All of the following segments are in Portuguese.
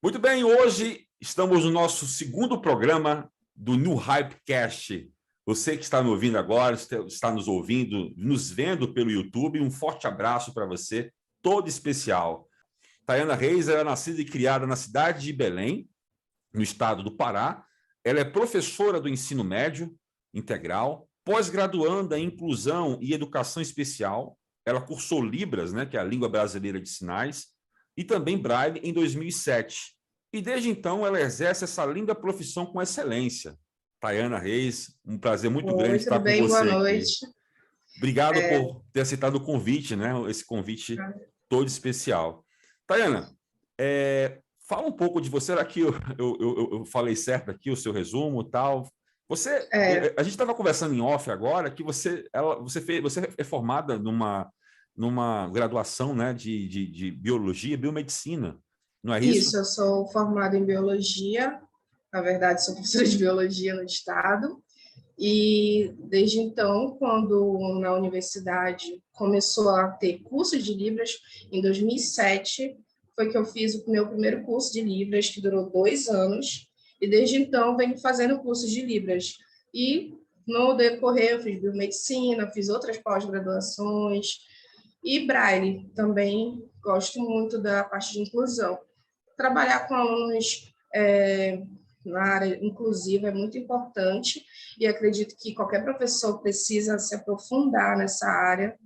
Muito bem, hoje estamos no nosso segundo programa do New Hypecast. Você que está me ouvindo agora, está nos ouvindo, nos vendo pelo YouTube, um forte abraço para você, todo especial. Tayana Reis é nascida e criada na cidade de Belém, no estado do Pará. Ela é professora do ensino médio integral, pós-graduanda em inclusão e educação especial. Ela cursou Libras, né, que é a língua brasileira de sinais, e também Braille em 2007. E desde então ela exerce essa linda profissão com excelência. Tayana Reis, um prazer muito grande Oi, estar tudo com bem? Boa você aqui. noite. Obrigado por ter aceitado o convite, né? Esse convite todo especial. Tayana, fala um pouco de você. Será que eu falei certo aqui o seu resumo e tal? A gente estava conversando em off agora que você é formada numa graduação, né, de biologia, biomedicina, não é isso? Isso, eu sou formada em biologia, na verdade, sou professora de biologia no estado, e desde então, quando na universidade começou a ter curso de Libras, em 2007, foi que eu fiz o meu primeiro curso de Libras, que durou 2 anos, e desde então venho fazendo cursos de Libras. E no decorrer, eu fiz biomedicina, fiz outras pós-graduações, e Braille também, gosto muito da parte de inclusão. Trabalhar com alunos na área inclusiva é muito importante e acredito que qualquer professor precisa se aprofundar nessa área,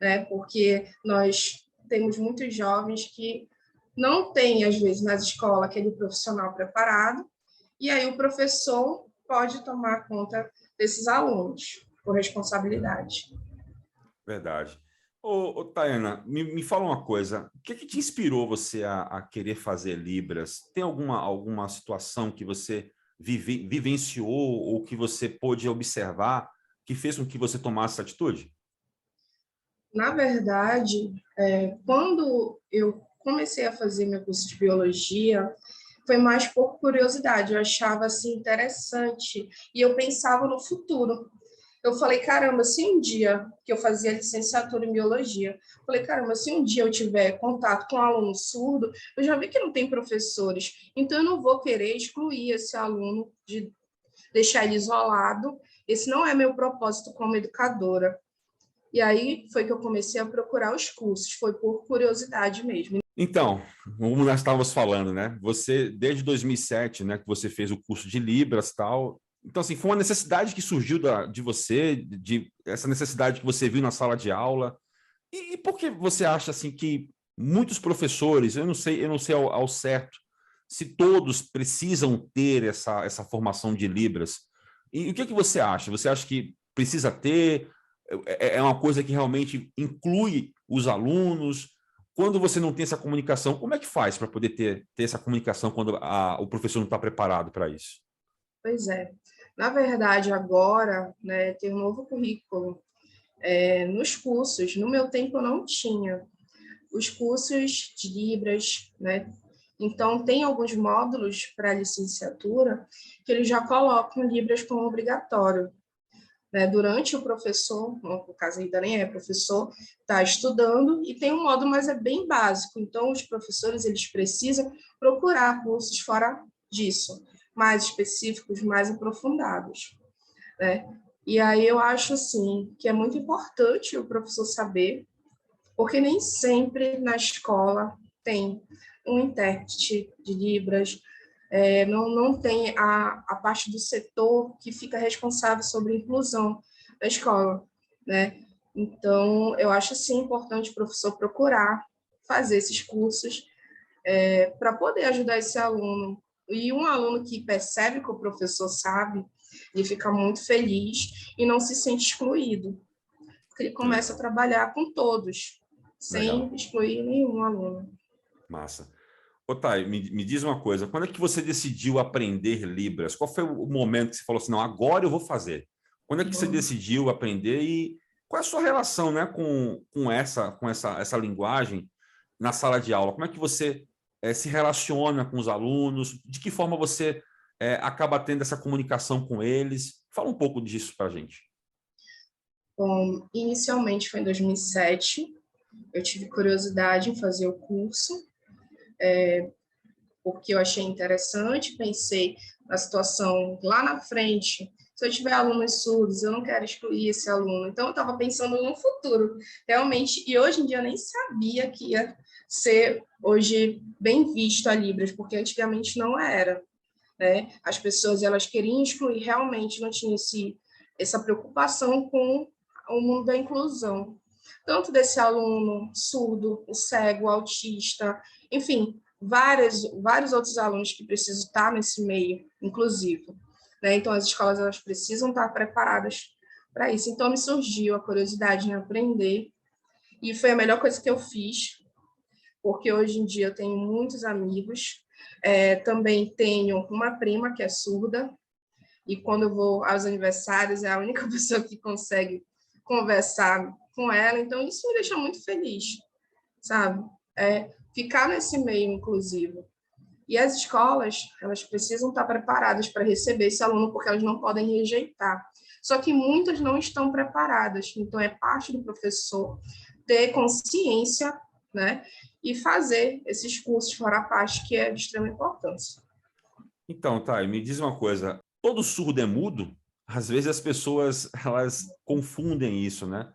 né? Porque nós temos muitos jovens que não têm, às vezes, nas escolas, aquele profissional preparado, e aí o professor pode tomar conta desses alunos, por responsabilidade. Verdade. Ô, Tayana, me fala uma coisa. O que te inspirou você a querer fazer Libras? Tem alguma situação que você vivenciou ou que você pôde observar que fez com que você tomasse essa atitude? Na verdade, quando eu comecei a fazer meu curso de biologia, foi mais por curiosidade, eu achava assim interessante e eu pensava no futuro. Eu falei, caramba, se um dia que eu fazia licenciatura em biologia, falei, caramba, se um dia eu tiver contato com um aluno surdo, eu já vi que não tem professores, então eu não vou querer excluir esse aluno, de deixar ele isolado. Esse não é meu propósito como educadora. E aí foi que eu comecei a procurar os cursos, foi por curiosidade mesmo. Então, como nós estávamos falando, né? Você, desde 2007, né, que você fez o curso de Libras e tal. Então, assim, foi uma necessidade que surgiu de você, essa necessidade que você viu na sala de aula. E por que você acha, assim, que muitos professores, eu não sei ao certo se todos precisam ter essa formação de Libras. E o que você acha? Você acha que precisa ter? É uma coisa que realmente inclui os alunos? Quando você não tem essa comunicação, como é que faz para poder ter essa comunicação quando o professor não está preparado para isso? Pois é. Na verdade, agora, né, tem um novo currículo nos cursos. No meu tempo, eu não tinha os cursos de Libras, né? Então, tem alguns módulos para licenciatura que eles já colocam Libras como obrigatório, né? Durante o professor, no caso ainda nem é professor, está estudando e tem um módulo, mas é bem básico. Então, os professores eles precisam procurar cursos fora disso, mais específicos, mais aprofundados, né? E aí eu acho assim que é muito importante o professor saber, porque nem sempre na escola tem um intérprete de Libras, não tem a parte do setor que fica responsável sobre a inclusão da escola, né? Então, eu acho, sim, importante o professor procurar fazer esses cursos para poder ajudar esse aluno. E um aluno que percebe que o professor sabe, ele fica muito feliz e não se sente excluído, porque ele Que começa a legal, trabalhar com todos, sem legal, excluir nenhum aluno. massa. Ô, Thay, me diz uma coisa, quando é que você decidiu aprender Libras? Qual foi o momento que você falou assim, não, agora eu vou fazer? Quando é que você Bom, decidiu aprender e qual é a sua relação, né, com essa linguagem na sala de aula? Como é que você se relaciona com os alunos? De que forma você acaba tendo essa comunicação com eles? Fala um pouco disso para a gente. bom, inicialmente foi em 2007, eu tive curiosidade em fazer o curso, porque eu achei interessante, pensei na situação lá na frente. Se eu tiver alunos surdos, eu não quero excluir esse aluno. Então, eu estava pensando no futuro, realmente. E hoje em dia eu nem sabia que ia ser hoje bem visto a Libras, porque antigamente não era, né? As pessoas elas queriam excluir, realmente não tinha essa preocupação com o mundo da inclusão. Tanto desse aluno surdo, o cego, o autista, enfim, vários outros alunos que precisam estar nesse meio inclusivo, né? Então, as escolas elas precisam estar preparadas para isso. Então, me surgiu a curiosidade em aprender, e foi a melhor coisa que eu fiz, porque hoje em dia eu tenho muitos amigos, também tenho uma prima que é surda, e quando eu vou aos aniversários, é a única pessoa que consegue conversar com ela, então isso me deixa muito feliz, sabe? Ficar nesse meio inclusivo. E as escolas, elas precisam estar preparadas para receber esse aluno, porque elas não podem rejeitar. Só que muitas não estão preparadas, então é parte do professor ter consciência, né, e fazer esses cursos fora a parte, que é de extrema importância. Então, tá, me diz uma coisa, todo surdo é mudo? Às vezes as pessoas, elas confundem isso, né?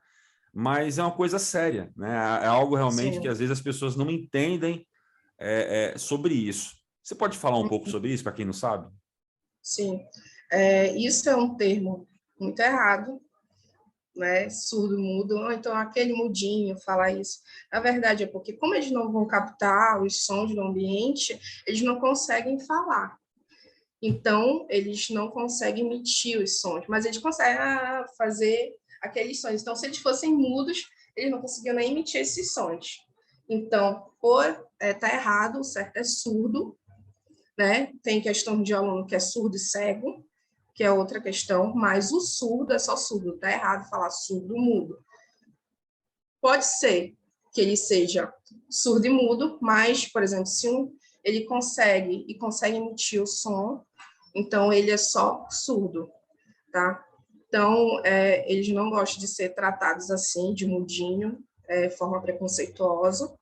Mas é uma coisa séria, né? É algo realmente que Sim, às vezes as pessoas não entendem sobre isso. Você pode falar um pouco sobre isso, para quem não sabe? sim. Isso é um termo muito errado, né? Surdo, mudo, ou então aquele mudinho falar isso. Na verdade, é porque, como eles não vão captar os sons do ambiente, eles não conseguem falar. Então, eles não conseguem emitir os sons, mas eles conseguem fazer aqueles sons. Então, se eles fossem mudos, eles não conseguiam nem emitir esses sons. Então, tá errado, o certo é surdo, né? Tem questão de aluno que é surdo e cego, que é outra questão, mas o surdo é só surdo, tá errado falar surdo mudo. Pode ser que ele seja surdo e mudo, mas, por exemplo, se ele consegue emitir o som, então ele é só surdo, tá? Então, eles não gostam de ser tratados assim, de mudinho, forma preconceituosa.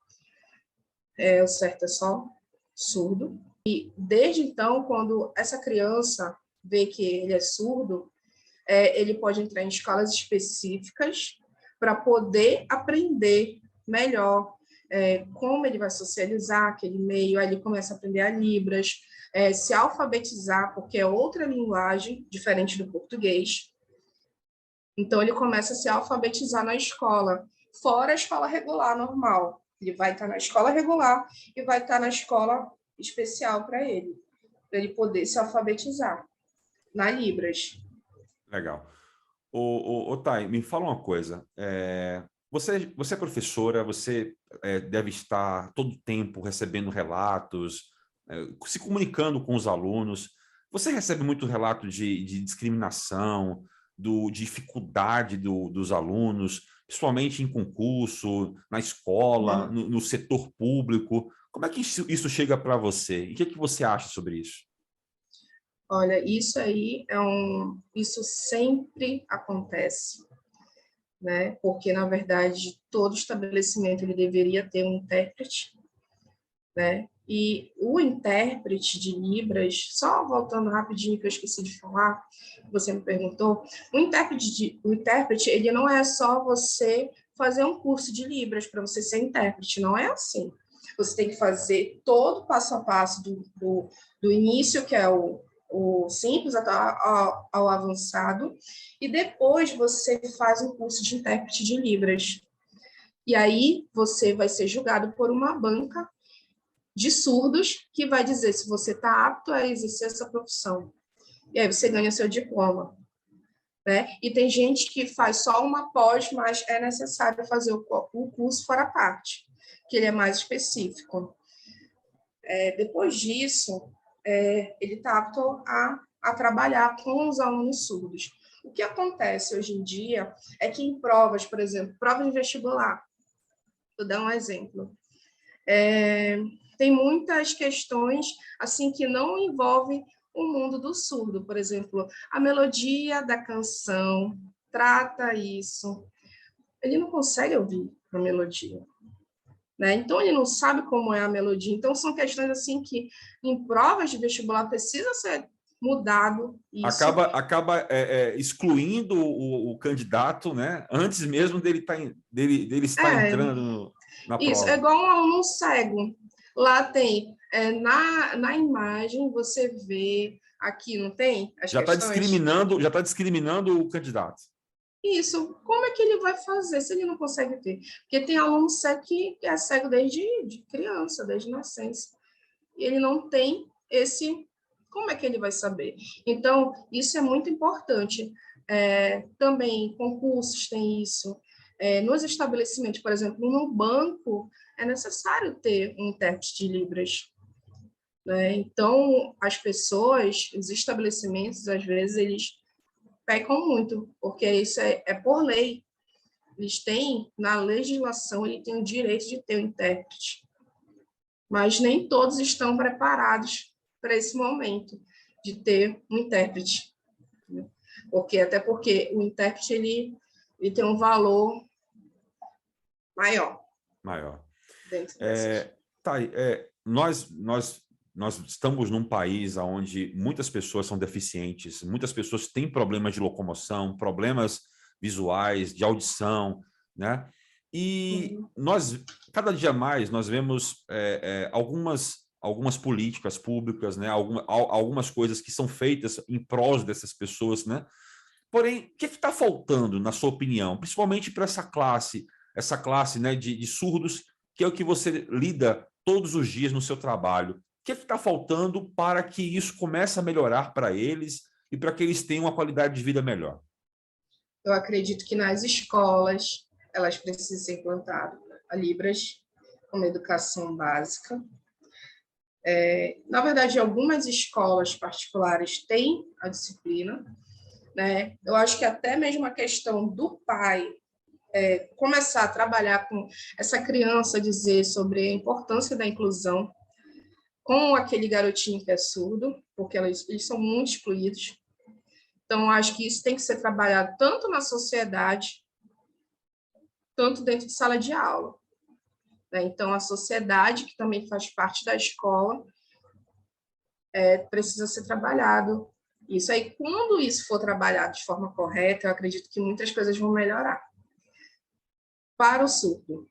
O certo é só surdo. E desde então, quando essa criança vê que ele é surdo, ele pode entrar em escolas específicas para poder aprender melhor como ele vai socializar aquele meio. Aí ele começa a aprender a Libras, se alfabetizar, porque é outra linguagem diferente do português. Então, ele começa a se alfabetizar na escola, fora a escola regular normal. Ele vai estar na escola regular e vai estar na escola especial para ele poder se alfabetizar na Libras. Legal. Ô, Thay, me fala uma coisa. Você é professora, você deve estar todo o tempo recebendo relatos, se comunicando com os alunos. Você recebe muito relato de discriminação, de dificuldade dos alunos, principalmente em concurso, na escola, Uhum. no setor público. Como é que isso chega para você? E o que você acha sobre isso? Olha, isso aí isso sempre acontece, né? Porque na verdade todo estabelecimento ele deveria ter um intérprete, né? E o intérprete de Libras, só voltando rapidinho que eu esqueci de falar, você me perguntou, o intérprete ele não é só você fazer um curso de Libras para você ser intérprete, não é assim. Você tem que fazer todo o passo a passo do início, que é o simples, ao avançado, e depois você faz um curso de intérprete de Libras. E aí você vai ser julgado por uma banca de surdos que vai dizer se você está apto a exercer essa profissão. E aí você ganha seu diploma, né? E tem gente que faz só uma pós, mas é necessário fazer o curso fora parte, que ele é mais específico. Depois disso, ele está apto a trabalhar com os alunos surdos. O que acontece hoje em dia é que em provas, por exemplo, prova de vestibular, vou dar um exemplo, tem muitas questões assim que não envolvem o mundo do surdo, por exemplo, a melodia da canção trata isso. Ele não consegue ouvir a melodia, né? Então, ele não sabe como é a melodia. Então, são questões assim que, em provas de vestibular, precisa ser mudado isso. Acaba excluindo o candidato, né? Antes mesmo dele estar entrando na isso, prova. é igual um aluno cego. Lá tem, na imagem, você vê, aqui não tem as questões? Já está discriminando o candidato. Isso, como é que ele vai fazer se ele não consegue ver? Porque tem aluno cego que é cego desde de criança, desde nascença. E ele não tem esse... Como é que ele vai saber? Então, isso é muito importante. Também, concursos têm isso. Nos estabelecimentos, por exemplo, no banco, é necessário ter um intérprete de Libras, né? Então, as pessoas, os estabelecimentos, às vezes, eles pecam muito, porque isso é por lei. Eles têm, na legislação, ele tem o direito de ter um intérprete. Mas nem todos estão preparados para esse momento de ter um intérprete. Até porque o intérprete ele tem um valor maior. Dentro Tá, nós estamos num país onde muitas pessoas são deficientes, muitas pessoas têm problemas de locomoção, problemas visuais, de audição, né? E cada dia mais, nós vemos algumas políticas públicas, né? Algumas coisas que são feitas em prol dessas pessoas, né? Porém, o que está faltando, na sua opinião, principalmente para essa classe, né, de surdos, que é o que você lida todos os dias no seu trabalho? O que está faltando para que isso comece a melhorar para eles e para que eles tenham uma qualidade de vida melhor? Eu acredito que nas escolas elas precisam ser implantadas a Libras como educação básica. Na verdade, algumas escolas particulares têm a disciplina, né? Eu acho que até mesmo a questão do pai começar a trabalhar com essa criança, dizer sobre a importância da inclusão com aquele garotinho que é surdo, porque eles são muito excluídos. Então, acho que isso tem que ser trabalhado tanto na sociedade, tanto dentro de sala de aula, né? Então, a sociedade, que também faz parte da escola, precisa ser trabalhado. Isso aí, quando isso for trabalhado de forma correta, eu acredito que muitas coisas vão melhorar para o surdo.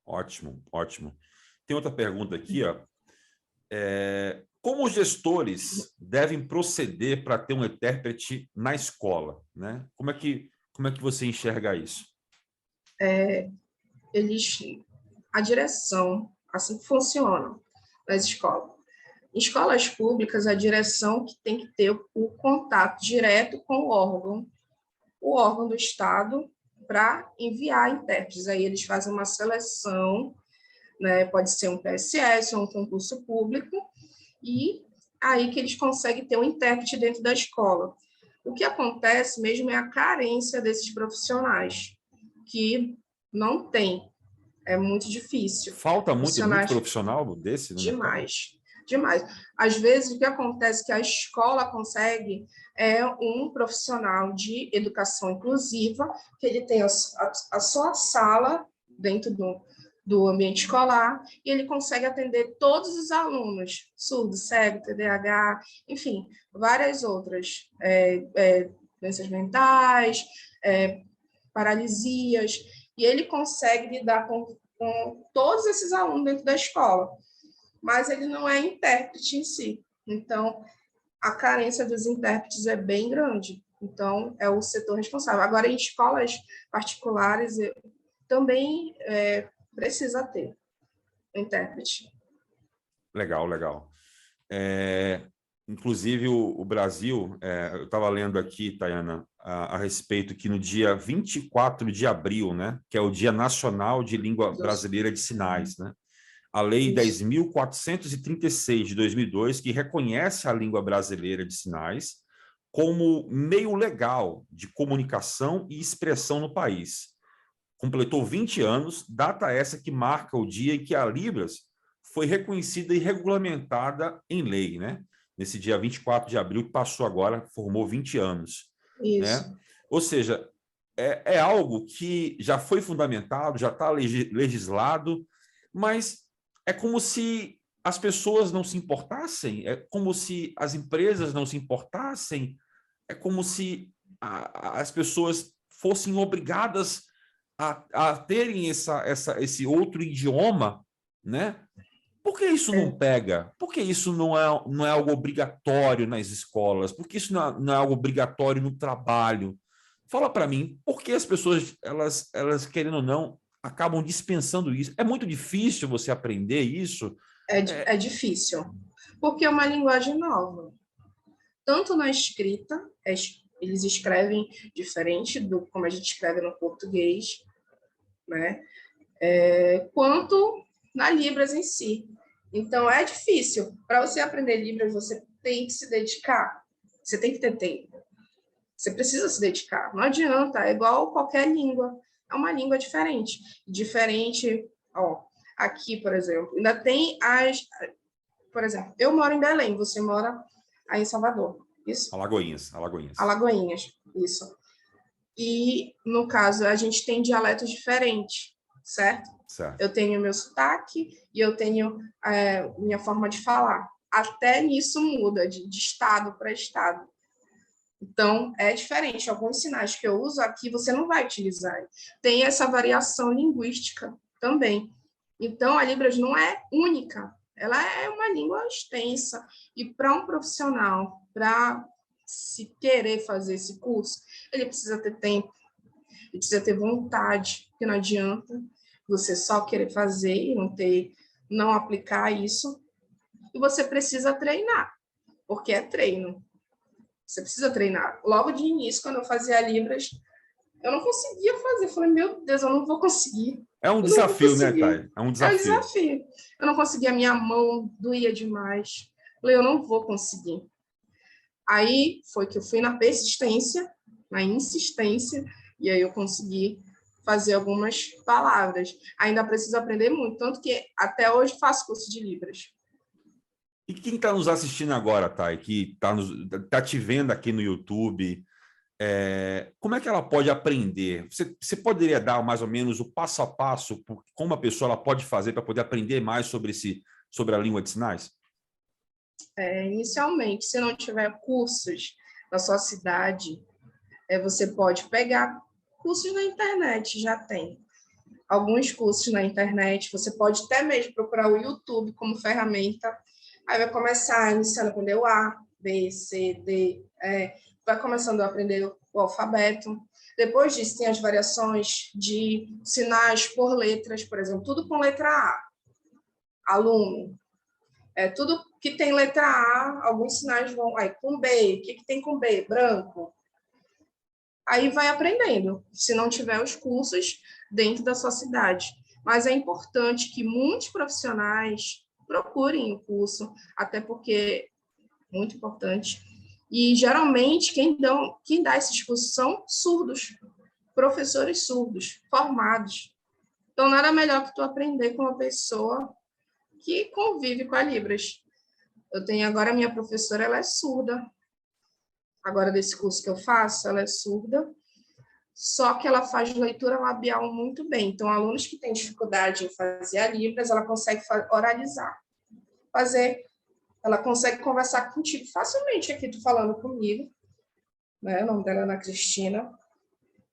Ótimo, ótimo. Tem outra pergunta aqui, ó. Como os gestores devem proceder para ter um intérprete na escola, né? Como é que você enxerga isso? A direção, assim que funciona nas escolas. Em escolas públicas, a direção que tem que ter o contato direto com o órgão do Estado, para enviar intérpretes. Aí eles fazem uma seleção, né? Pode ser um PSS ou um concurso público, e aí que eles conseguem ter um intérprete dentro da escola. O que acontece mesmo é a carência desses profissionais, que não tem. É muito difícil. Falta muito profissional desse no mercado? Demais. Às vezes, o que acontece é que a escola consegue um profissional de educação inclusiva, que ele tem a sua sala dentro do ambiente escolar, e ele consegue atender todos os alunos, surdo, cego, TDAH, enfim, várias outras doenças mentais, paralisias, e ele consegue lidar com todos esses alunos dentro da escola, mas ele não é intérprete em si. Então, a carência dos intérpretes é bem grande. Então, é o setor responsável. Agora, em escolas particulares, também precisa ter intérprete. Legal, legal. Inclusive, o Brasil, eu estava lendo aqui, Tayana, a respeito que no dia 24 de abril, né, que é o Dia Nacional de Língua Brasileira de Sinais, né, a Lei 10.436 de 2002, que reconhece a língua brasileira de sinais como meio legal de comunicação e expressão no país. Completou 20 anos, data essa que marca o dia em que a Libras foi reconhecida e regulamentada em lei, né? Nesse dia 24 de abril, que passou agora, formou 20 anos. Isso. Né? Ou seja, é algo que já foi fundamentado, já está legislado, mas é como se as pessoas não se importassem, é como se as empresas não se importassem, é como se as pessoas fossem obrigadas a terem esse outro idioma, né? Por que isso não pega? Por que isso não é algo obrigatório nas escolas? Por que isso não é algo obrigatório no trabalho? Fala para mim, por que as pessoas, elas, querendo ou não, acabam dispensando isso? É muito difícil você aprender isso? É difícil, porque é uma linguagem nova. Tanto na escrita, eles escrevem diferente do como a gente escreve no português, né? Quanto na Libras em si. Então, é difícil. Para você aprender Libras, você tem que se dedicar. Você tem que ter tempo. Você precisa se dedicar. Não adianta. É igual qualquer língua. É uma língua diferente. Diferente, ó, aqui, por exemplo, ainda tem Por exemplo, eu moro em Belém, você mora aí em Salvador. Isso? Alagoinhas, Alagoinhas. Alagoinhas, isso. E, no caso, a gente tem dialetos diferentes, certo? Certo. Eu tenho meu sotaque e eu tenho minha forma de falar. Até nisso muda, de estado para estado. Então, é diferente. Alguns sinais que eu uso aqui, você não vai utilizar. Tem essa variação linguística também. Então, a Libras não é única. Ela é uma língua extensa. E para um profissional, para se querer fazer esse curso, ele precisa ter tempo, ele precisa ter vontade, porque não adianta você só querer fazer e não aplicar isso. E você precisa treinar, porque é treino. Você precisa treinar. Logo de início, quando eu fazia Libras, eu não conseguia fazer. Eu falei, meu Deus, eu não vou conseguir. É um desafio, né, Thay? É um desafio. É um desafio. Eu não conseguia, minha mão doía demais. Eu falei, eu não vou conseguir. Aí foi que eu fui na persistência, na insistência, e aí eu consegui fazer algumas palavras. Ainda preciso aprender muito, tanto que até hoje faço curso de Libras. E quem está nos assistindo agora, Thay, que está te vendo aqui no YouTube, como é que ela pode aprender? Você poderia dar mais ou menos o passo a passo, como a pessoa ela pode fazer para poder aprender mais sobre a língua de sinais? Inicialmente, se não tiver cursos na sua cidade, você pode pegar cursos na internet, já tem alguns cursos na internet, você pode até mesmo procurar o YouTube como ferramenta, aí vai começar iniciando a aprender o A, B, C, D, vai começando a aprender o alfabeto. Depois disso, tem as variações de sinais por letras, por exemplo, tudo com letra A, aluno. Tudo que tem letra A, alguns sinais vão... Aí, com B, o que tem com B? Branco. Aí vai aprendendo, se não tiver os cursos dentro da sua cidade. Mas é importante que muitos profissionais procurem o curso, até porque é muito importante. E, geralmente, quem dá esses cursos são surdos, professores surdos, formados. Então, nada melhor que tu aprender com uma pessoa que convive com a Libras. Eu tenho agora a minha professora, ela é surda. Agora, desse curso que eu faço, ela é surda, só que ela faz leitura labial muito bem. Então, alunos que têm dificuldade em fazer a Libras, ela consegue oralizar. Ela consegue conversar contigo facilmente aqui, tu falando comigo, né? O nome dela é Ana Cristina,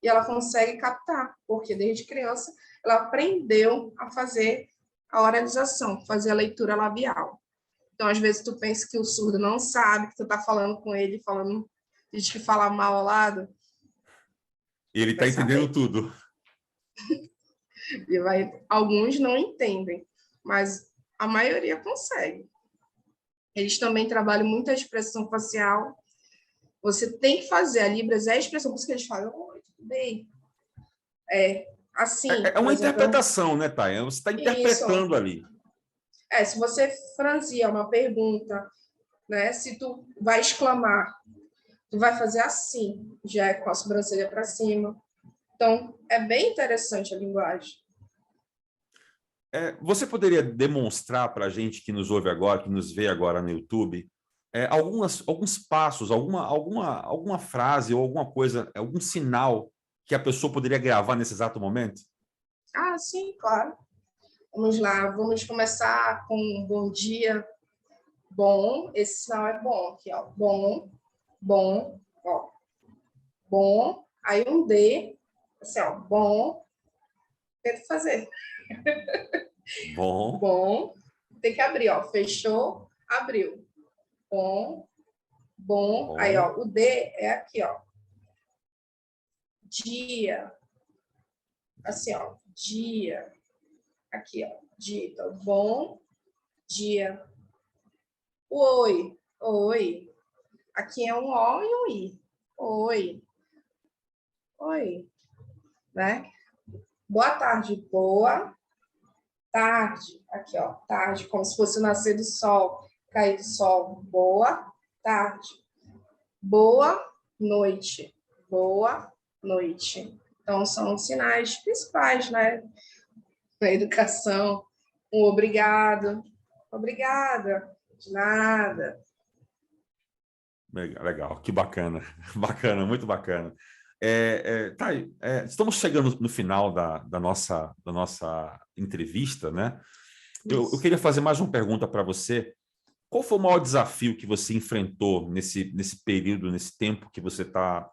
e ela consegue captar, porque desde criança ela aprendeu a fazer a oralização, fazer a leitura labial. Então, às vezes, tu pensa que o surdo não sabe, que tu tá falando com ele, diz que fala mal ao lado. E ele está entendendo tudo. Alguns não entendem, mas a maioria consegue. Eles também trabalham muito a expressão facial. Você tem que fazer a Libras, é a expressão, por isso que eles falam, oi, tudo bem? Assim. É uma interpretação, né, Thay? Você está interpretando ali. Se você franzir uma pergunta, né? Se tu vai exclamar, tu vai fazer assim, já é com a sobrancelha para cima. Então, é bem interessante a linguagem. Você poderia demonstrar para a gente que nos ouve agora, que nos vê agora no YouTube, alguns passos, alguma frase ou alguma coisa, algum sinal que a pessoa poderia gravar nesse exato momento? Ah, sim, claro. Vamos lá, vamos começar com um bom dia. Bom, esse sinal é bom aqui, ó. Bom, bom, ó. Bom, aí um D, assim, ó. Bom, tenta fazer. Bom, Bom, tem que abrir, ó. Fechou, abriu. Bom, bom. Aí, bom, ó, o D é aqui, ó. Dia, assim, ó. Dia, aqui, ó. Dia, então, bom dia. Oi, oi. Aqui é um O e um I. Oi, oi, né? Boa tarde, boa tarde. Aqui, ó, tarde, como se fosse o nascer do sol, cair do sol. Boa tarde. Boa noite. Boa noite. Então, são os sinais principais, né? Na educação. Um obrigado. Obrigada. De nada. legal, que bacana, bacana, muito bacana. Tá aí, estamos chegando no final da nossa entrevista, né? Eu Isso. queria fazer mais uma pergunta para você. Qual foi o maior desafio que você enfrentou nesse período, nesse tempo que você está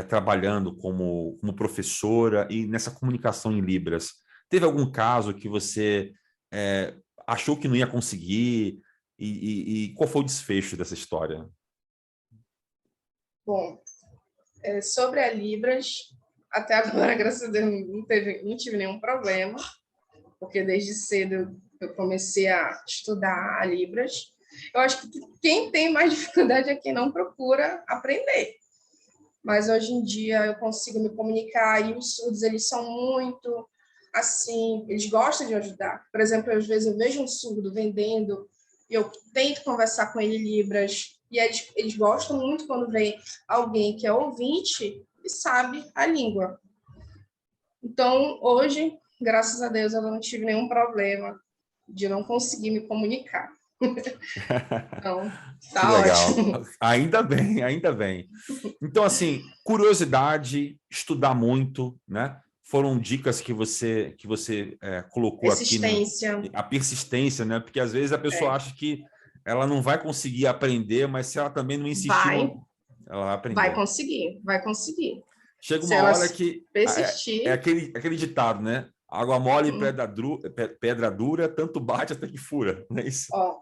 trabalhando como professora e nessa comunicação em Libras? Teve algum caso que você é, achou que não ia conseguir? E qual foi o desfecho dessa história? Bom, sobre a Libras, até agora, graças a Deus, não tive nenhum problema, porque desde cedo eu comecei a estudar a Libras. Eu acho que quem tem mais dificuldade é quem não procura aprender. Mas hoje em dia eu consigo me comunicar e os surdos, eles são muito assim, eles gostam de ajudar. Por exemplo, às vezes eu vejo um surdo vendendo e eu tento conversar com ele em Libras, e eles gostam muito quando vem alguém que é ouvinte e sabe a língua. Então, hoje, graças a Deus, eu não tive nenhum problema de não conseguir me comunicar. Então, Que tá legal. ótimo. Ainda bem, ainda bem. Então, assim, curiosidade, estudar muito, né? Foram dicas que você colocou aqui, Persistência. a persistência, né? Porque às vezes a pessoa É, acha que ela não vai conseguir aprender, mas se ela também não insistir, vai, ela vai vai aprender. conseguir, vai conseguir. Chega Se uma ela hora que é persistir, aquele ditado, né? Água mole e pedra dura, tanto bate até que fura, não é isso? ó,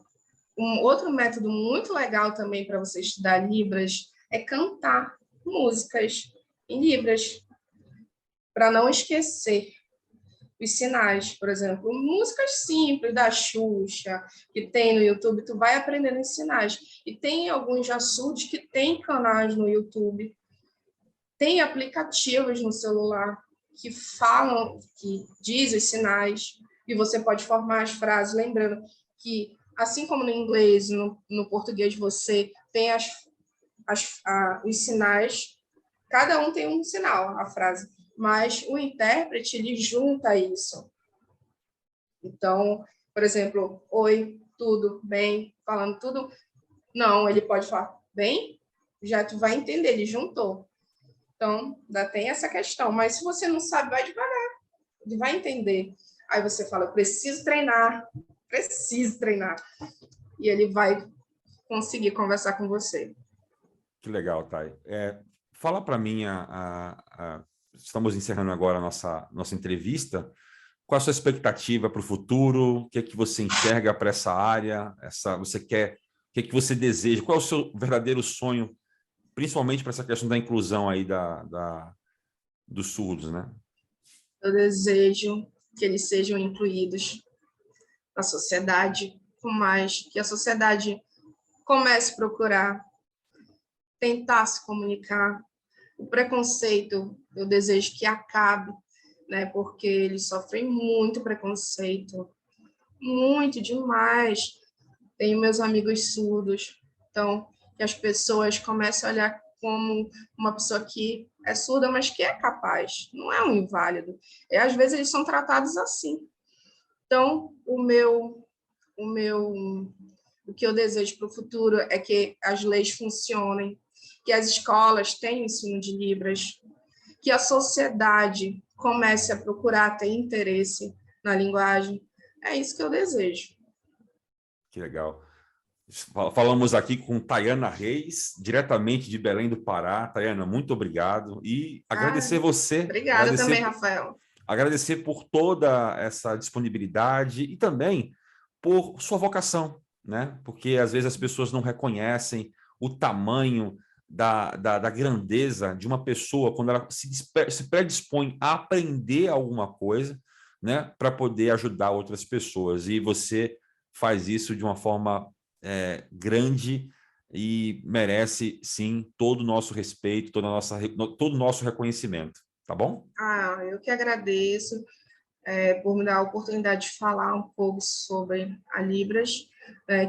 um outro método muito legal também para você estudar Libras é cantar músicas em Libras, para não esquecer os sinais, por exemplo, músicas simples da Xuxa, que tem no YouTube, tu vai aprendendo os sinais. E tem alguns açudes que tem canais no YouTube, tem aplicativos no celular que falam, que diz os sinais, e você pode formar as frases, lembrando que, assim como no inglês, no português, você tem os sinais, cada um tem um sinal, a frase, mas o intérprete, ele junta isso. Então, por exemplo, oi, tudo bem, falando tudo, não, ele pode falar bem, já tu vai entender, ele juntou. Então, ainda tem essa questão, mas se você não sabe, vai devagar, ele vai entender. Aí você fala, preciso treinar, e ele vai conseguir conversar com você. Que legal, Thay. Fala para mim, estamos encerrando agora a nossa entrevista. Qual a sua expectativa para o futuro? O que é que você enxerga para essa área? O que é que você deseja? Qual é o seu verdadeiro sonho, principalmente para essa questão da inclusão aí dos surdos, né? Eu desejo que eles sejam incluídos na sociedade, com mais que a sociedade comece a procurar tentar se comunicar. O preconceito, eu desejo que acabe, né? Porque eles sofrem muito preconceito, muito demais. Tenho meus amigos surdos, então que as pessoas comecem a olhar como uma pessoa que é surda, mas que é capaz, não é um inválido. E às vezes eles são tratados assim. Então, o que eu desejo para o futuro é que as leis funcionem, que as escolas tenham ensino de Libras, que a sociedade comece a procurar ter interesse na linguagem. É isso que eu desejo. Que legal. Falamos aqui com Tayana Reis, diretamente de Belém do Pará. Tayana, muito obrigado. E agradecer você. Obrigada também, Rafael. Agradecer por toda essa disponibilidade e também por sua vocação, né? Porque às vezes as pessoas não reconhecem o tamanho da grandeza de uma pessoa quando ela se predispõe a aprender alguma coisa, né? Para poder ajudar outras pessoas. E você faz isso de uma forma grande e merece, sim, todo o nosso respeito, todo o nosso reconhecimento. Tá bom? Eu que agradeço por me dar a oportunidade de falar um pouco sobre a Libras,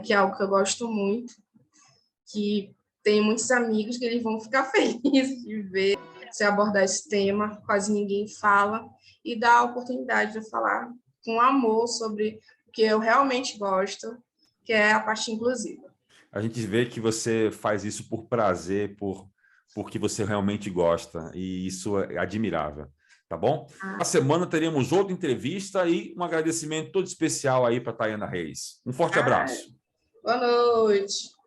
que é algo que eu gosto muito, que tem muitos amigos que eles vão ficar felizes de ver você abordar esse tema, quase ninguém fala, e dar a oportunidade de falar com amor sobre o que eu realmente gosto, que é a parte inclusiva. A gente vê que você faz isso por prazer, porque você realmente gosta, e isso é admirável, tá bom? Na semana teremos outra entrevista e um agradecimento todo especial aí para Tayana Reis. Um forte abraço. Boa noite.